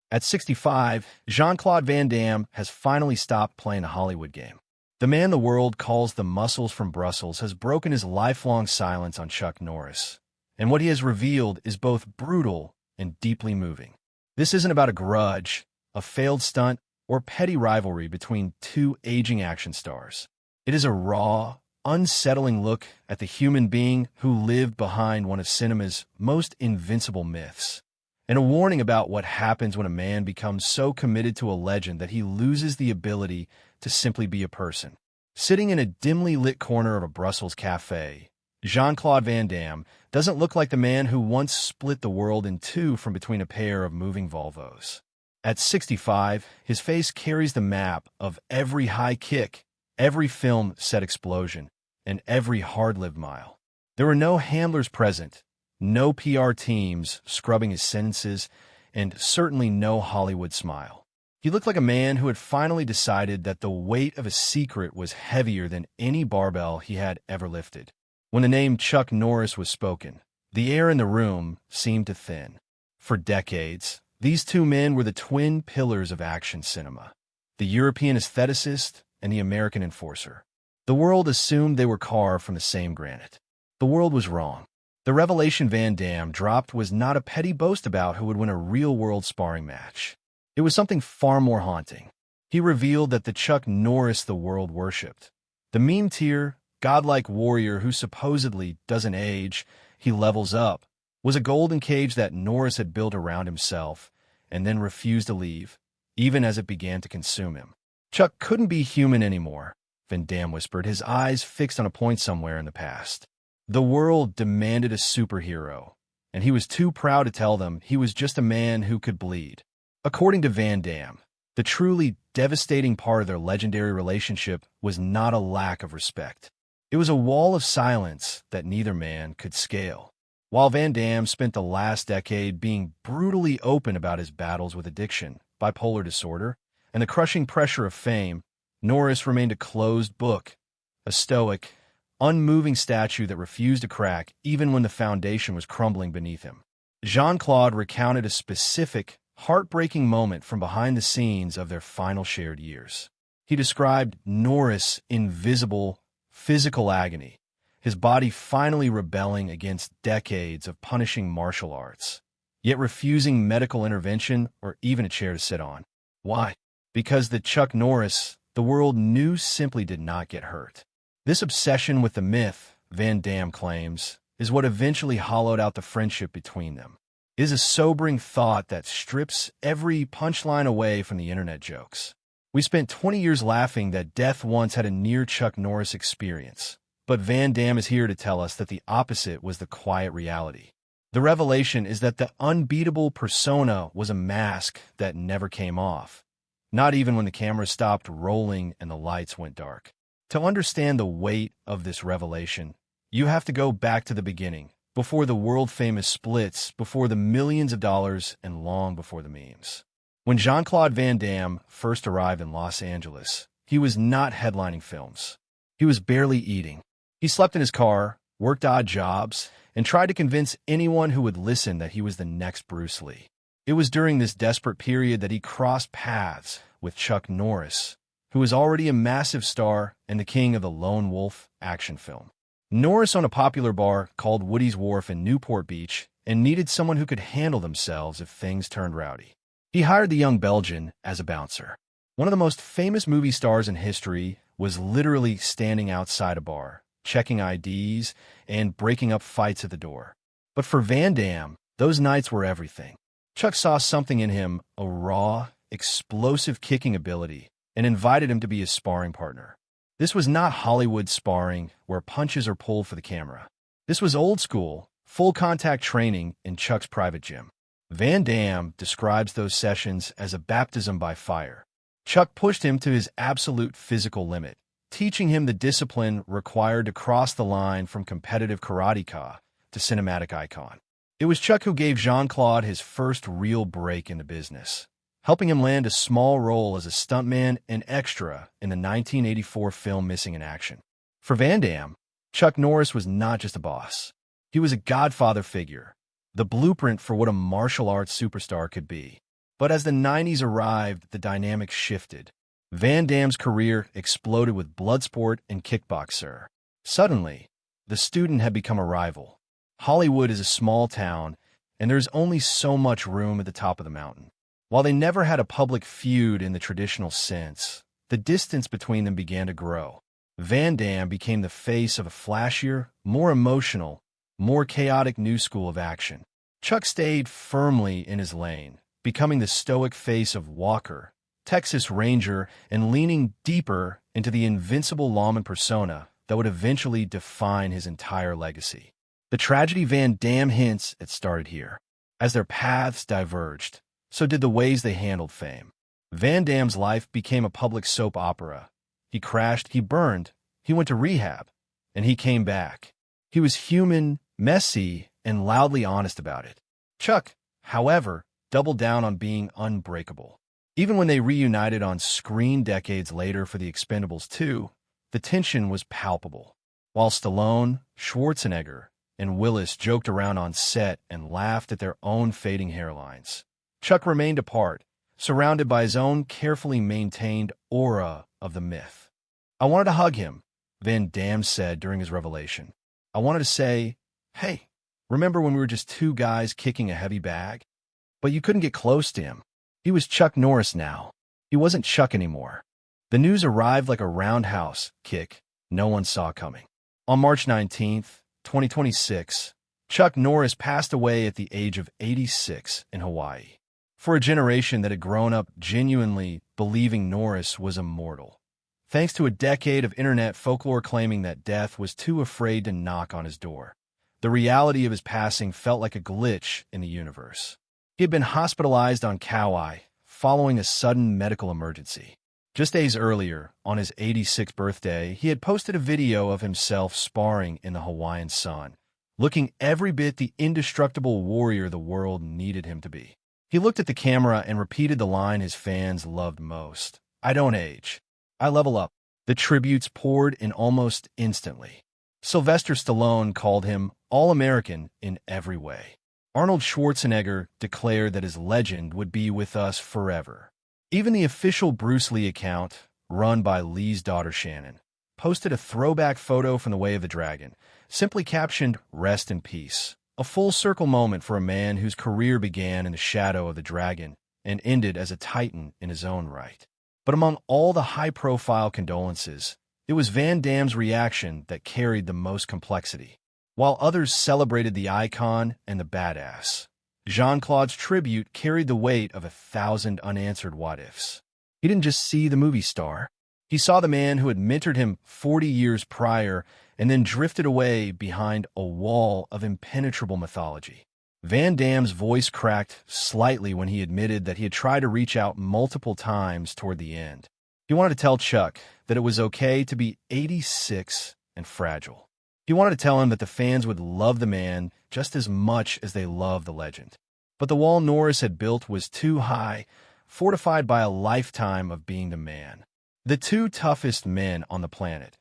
At 65, Jean-Claude Van Damme has finally stopped playing the Hollywood game. The man the world calls the muscles from Brussels has broken his lifelong silence on Chuck Norris, and what he has revealed is both brutal and deeply moving. This isn't about a grudge, a failed stunt, or petty rivalry between two aging action stars. It is a raw, unsettling look at the human being who lived behind one of cinema's most invincible myths, and a warning about what happens when a man becomes so committed to a legend that he loses the ability to simply be a person. Sitting in a dimly lit corner of a Brussels cafe, Jean-Claude Van Damme doesn't look like the man who once split the world in two from between a pair of moving Volvos. At 65, his face carries the map of every high kick, every film set explosion, and every hard-lived mile. There were no handlers present, no PR teams scrubbing his sentences, and certainly no Hollywood smile. He looked like a man who had finally decided that the weight of a secret was heavier than any barbell he had ever lifted. When the name Chuck Norris was spoken, the air in the room seemed to thin. For decades, these two men were the twin pillars of action cinema, the European aestheticist and the American enforcer. The world assumed they were carved from the same granite. The world was wrong. The revelation Van Damme dropped was not a petty boast about who would win a real-world sparring match. It was something far more haunting. He revealed that the Chuck Norris the world worshipped, the meme-tier, godlike warrior who supposedly doesn't age, he levels up, was a golden cage that Norris had built around himself and then refused to leave, even as it began to consume him. Chuck couldn't be human anymore, Van Damme whispered, his eyes fixed on a point somewhere in the past. The world demanded a superhero, and he was too proud to tell them he was just a man who could bleed. According to Van Damme, the truly devastating part of their legendary relationship was not a lack of respect. It was a wall of silence that neither man could scale. While Van Damme spent the last decade being brutally open about his battles with addiction, bipolar disorder, and the crushing pressure of fame, Norris remained a closed book, a stoic, unmoving statue that refused to crack even when the foundation was crumbling beneath him. Jean-Claude recounted a specific, heartbreaking moment from behind the scenes of their final shared years. He described Norris' invisible, physical agony, his body finally rebelling against decades of punishing martial arts, yet refusing medical intervention or even a chair to sit on. Why? Because the Chuck Norris the world knew simply did not get hurt. This obsession with the myth, Van Damme claims, is what eventually hollowed out the friendship between them. It is a sobering thought that strips every punchline away from the internet jokes. We spent 20 years laughing that death once had a near Chuck Norris experience, but Van Damme is here to tell us that the opposite was the quiet reality. The revelation is that the unbeatable persona was a mask that never came off, not even when the camera stopped rolling and the lights went dark. To understand the weight of this revelation, you have to go back to the beginning, before the world-famous splits, before the millions of dollars, and long before the memes. When Jean-Claude Van Damme first arrived in Los Angeles, he was not headlining films. He was barely eating. He slept in his car, worked odd jobs, and tried to convince anyone who would listen that he was the next Bruce Lee. It was during this desperate period that he crossed paths with Chuck Norris, who was already a massive star and the king of the lone wolf action film. Norris owned a popular bar called Woody's Wharf in Newport Beach and needed someone who could handle themselves if things turned rowdy. He hired the young Belgian as a bouncer. One of the most famous movie stars in history was literally standing outside a bar, checking IDs, and breaking up fights at the door. But for Van Damme, those nights were everything. Chuck saw something in him, a raw, explosive kicking ability, and invited him to be his sparring partner. This was not Hollywood sparring, where punches are pulled for the camera. This was old school, full-contact training in Chuck's private gym. Van Damme describes those sessions as a baptism by fire. Chuck pushed him to his absolute physical limit, teaching him the discipline required to cross the line from competitive karateka to cinematic icon. It was Chuck who gave Jean-Claude his first real break in the business, helping him land a small role as a stuntman and extra in the 1984 film Missing in Action. For Van Damme, Chuck Norris was not just a boss. He was a godfather figure, the blueprint for what a martial arts superstar could be. But as the 90s arrived, the dynamic shifted. Van Damme's career exploded with Bloodsport and Kickboxer. Suddenly, the student had become a rival. Hollywood is a small town, and there's only so much room at the top of the mountain. While they never had a public feud in the traditional sense, the distance between them began to grow. Van Damme became the face of a flashier, more emotional, more chaotic new school of action. Chuck stayed firmly in his lane, becoming the stoic face of Walker, Texas Ranger, and leaning deeper into the invincible lawman persona that would eventually define his entire legacy. The tragedy Van Damme hints at started here. As their paths diverged, so did the ways they handled fame. Van Damme's life became a public soap opera. He crashed, he burned, he went to rehab, and he came back. He was human, messy, and loudly honest about it. Chuck, however, doubled down on being unbreakable. Even when they reunited on screen decades later for The Expendables 2, the tension was palpable. While Stallone, Schwarzenegger, and Willis joked around on set and laughed at their own fading hairlines, Chuck remained apart, surrounded by his own carefully maintained aura of the myth. "I wanted to hug him," Van Damme said during his revelation. "I wanted to say, hey, remember when we were just two guys kicking a heavy bag? But you couldn't get close to him. He was Chuck Norris now. He wasn't Chuck anymore." The news arrived like a roundhouse kick no one saw coming. On March 19th, 2026, Chuck Norris passed away at the age of 86 in Hawaii. For a generation that had grown up genuinely believing Norris was immortal, thanks to a decade of internet folklore claiming that death was too afraid to knock on his door, the reality of his passing felt like a glitch in the universe. He had been hospitalized on Kauai following a sudden medical emergency. Just days earlier, on his 86th birthday, he had posted a video of himself sparring in the Hawaiian sun, looking every bit the indestructible warrior the world needed him to be. He looked at the camera and repeated the line his fans loved most: "I don't age. I level up." The tributes poured in almost instantly. Sylvester Stallone called him all-American in every way. Arnold Schwarzenegger declared that his legend would be with us forever. Even the official Bruce Lee account, run by Lee's daughter Shannon, posted a throwback photo from the Way of the Dragon, simply captioned, "Rest in peace." A full-circle moment for a man whose career began in the shadow of the dragon and ended as a titan in his own right. But among all the high-profile condolences, it was Van Damme's reaction that carried the most complexity. While others celebrated the icon and the badass, Jean-Claude's tribute carried the weight of 1,000 unanswered what-ifs. He didn't just see the movie star. He saw the man who had mentored him 40 years prior and then drifted away behind a wall of impenetrable mythology. Van Damme's voice cracked slightly when he admitted that he had tried to reach out multiple times toward the end. He wanted to tell Chuck that it was okay to be 86 and fragile. He wanted to tell him that the fans would love the man just as much as they loved the legend. But the wall Norris had built was too high, fortified by a lifetime of being the man. The two toughest men on the planet,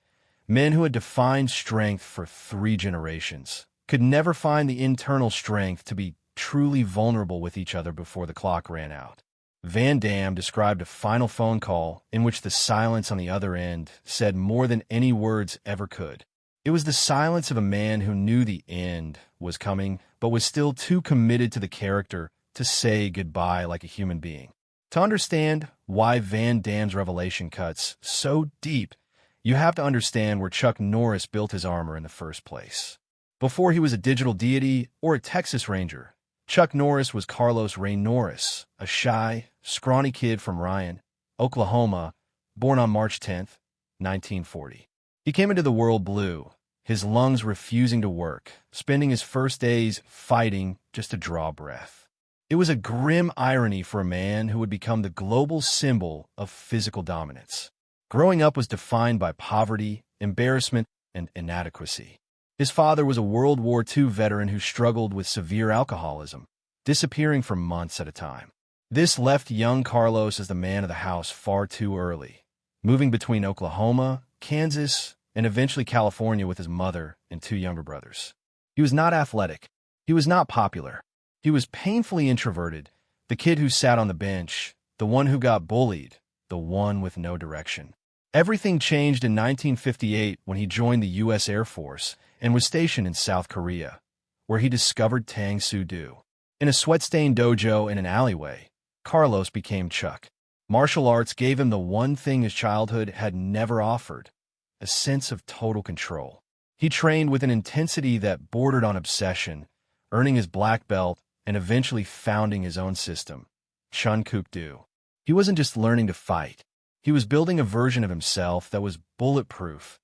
men who had defined strength for 3 generations, could never find the internal strength to be truly vulnerable with each other before the clock ran out. Van Damme described a final phone call in which the silence on the other end said more than any words ever could. It was the silence of a man who knew the end was coming, but was still too committed to the character to say goodbye like a human being. To understand why Van Damme's revelation cuts so deep, you have to understand where Chuck Norris built his armor in the first place. Before he was a digital deity or a Texas Ranger, Chuck Norris was Carlos Ray Norris, a shy, scrawny kid from Ryan, Oklahoma, born on March 10th, 1940. He came into the world blue, his lungs refusing to work, spending his first days fighting just to draw breath. It was a grim irony for a man who would become the global symbol of physical dominance. Growing up was defined by poverty, embarrassment, and inadequacy. His father was a World War II veteran who struggled with severe alcoholism, disappearing for months at a time. This left young Carlos as the man of the house far too early, moving between Oklahoma, Kansas, and eventually California with his mother and 2 younger brothers. He was not athletic. He was not popular. He was painfully introverted, The kid who sat on the bench, the one who got bullied, the one with no direction. Everything changed in 1958 when he joined the U.S. Air Force and was stationed in South Korea, where he discovered Tang Soo-do. In a sweat-stained dojo in an alleyway, Carlos became Chuck. Martial arts gave him the one thing his childhood had never offered, a sense of total control. He trained with an intensity that bordered on obsession, earning his black belt and eventually founding his own system, Chun-Kuk-do. He wasn't just learning to fight. He was building a version of himself that was bulletproof,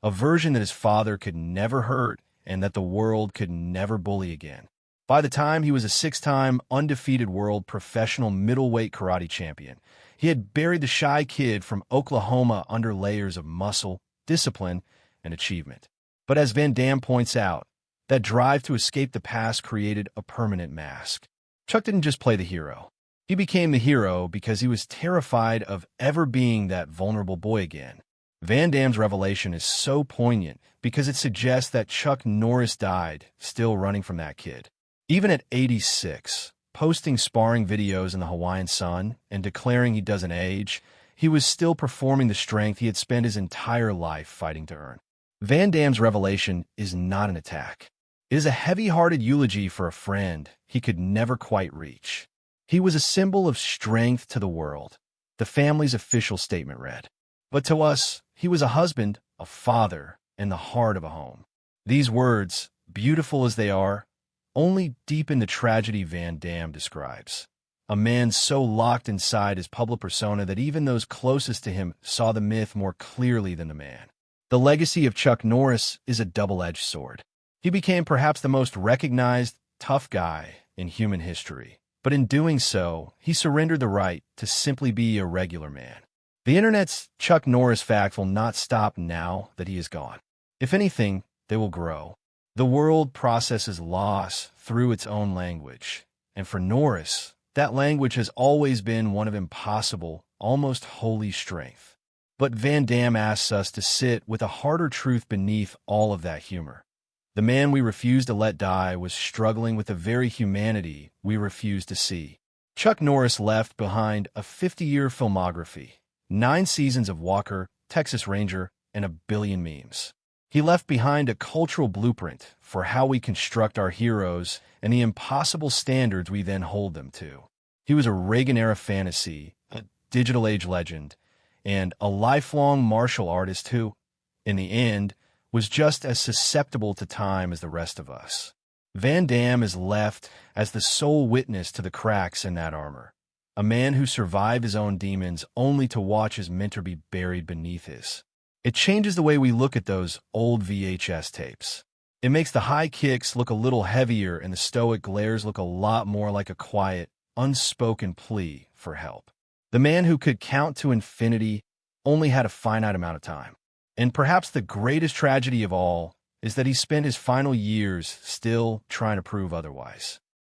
a version that his father could never hurt and that the world could never bully again. By the time he was a 6-time undefeated world professional middleweight karate champion, he had buried the shy kid from Oklahoma under layers of muscle, discipline, and achievement. But as Van Damme points out, that drive to escape the past created a permanent mask. Chuck didn't just play the hero. He became the hero because he was terrified of ever being that vulnerable boy again. Van Damme's revelation is so poignant because it suggests that Chuck Norris died still running from that kid. Even at 86, posting sparring videos in the Hawaiian Sun and declaring he doesn't age, he was still performing the strength he had spent his entire life fighting to earn. Van Damme's revelation is not an attack. It is a heavy-hearted eulogy for a friend he could never quite reach. He was a symbol of strength to the world, the family's official statement read. But to us, he was a husband, a father, and the heart of a home. These words, beautiful as they are, only deepen the tragedy Van Damme describes. A man so locked inside his public persona that even those closest to him saw the myth more clearly than the man. The legacy of Chuck Norris is a double-edged sword. He became perhaps the most recognized, tough guy in human history. But in doing so, he surrendered the right to simply be a regular man. The internet's Chuck Norris fact will not stop now that he is gone. If anything, they will grow. The world processes loss through its own language. And for Norris, that language has always been one of impossible, almost holy strength. But Van Damme asks us to sit with a harder truth beneath all of that humor. The man we refuse to let die was struggling with the very humanity we refuse to see. Chuck Norris left behind a 50-year filmography, 9 seasons of Walker, Texas Ranger, and a billion memes. He left behind a cultural blueprint for how we construct our heroes and the impossible standards we then hold them to. He was a Reagan-era fantasy, a digital-age legend, and a lifelong martial artist who, in the end, was just as susceptible to time as the rest of us. Van Damme is left as the sole witness to the cracks in that armor, a man who survived his own demons only to watch his mentor be buried beneath his. It changes the way we look at those old VHS tapes. It makes the high kicks look a little heavier and the stoic glares look a lot more like a quiet, unspoken plea for help. The man who could count to infinity only had a finite amount of time. And perhaps the greatest tragedy of all is that he spent his final years still trying to prove otherwise.